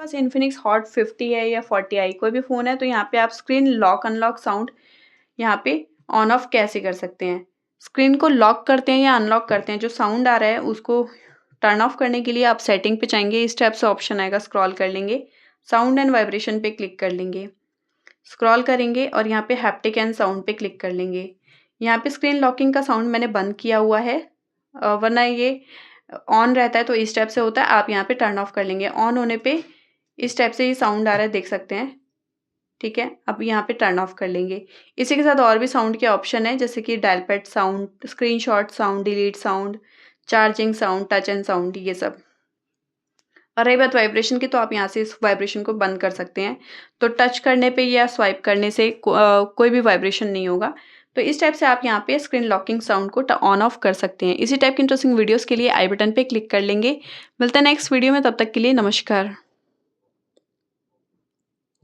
पास Infinix hot 50 है या 40i कोई भी फ़ोन है तो यहाँ पे आप स्क्रीन लॉक अनलॉक साउंड यहाँ पे ऑन ऑफ कैसे कर सकते हैं। स्क्रीन को लॉक करते हैं या अनलॉक करते हैं, जो साउंड आ रहा है उसको टर्न ऑफ करने के लिए आप सेटिंग पे जाएंगे, इस टाइप से ऑप्शन आएगा, स्क्रॉल कर लेंगे, साउंड एंड वाइब्रेशन पे क्लिक कर लेंगे, स्क्रॉल करेंगे और यहाँ पे हैप्टिक एंड साउंड पे क्लिक कर लेंगे। यहाँ पे स्क्रीन लॉकिंग का साउंड मैंने बंद किया हुआ है, वरना ये ऑन रहता है तो इस टाइप से होता है। आप यहाँ पे टर्न ऑफ कर लेंगे, ऑन होने पे इस टाइप से ये साउंड आ रहा है, देख सकते हैं। ठीक है, अब यहाँ पे टर्न ऑफ कर लेंगे। इसी के साथ और भी साउंड के ऑप्शन है, जैसे कि dial pad sound, screenshot sound, delete sound, charging sound, touch and sound, ये सब। और रही बात वाइब्रेशन की, तो आप यहाँ से इस वाइब्रेशन को बंद कर सकते हैं। तो टच करने पे या स्वाइप करने से कोई भी वाइब्रेशन नहीं होगा। तो इस टाइप से आप यहाँ पे स्क्रीन लॉकिंग साउंड को ऑन ऑफ कर सकते हैं। इसी टाइप की इंटरेस्टिंग वीडियोस के लिए आई बटन पे क्लिक कर लेंगे। मिलते हैं नेक्स्ट वीडियो में, तब तक के लिए नमस्कार।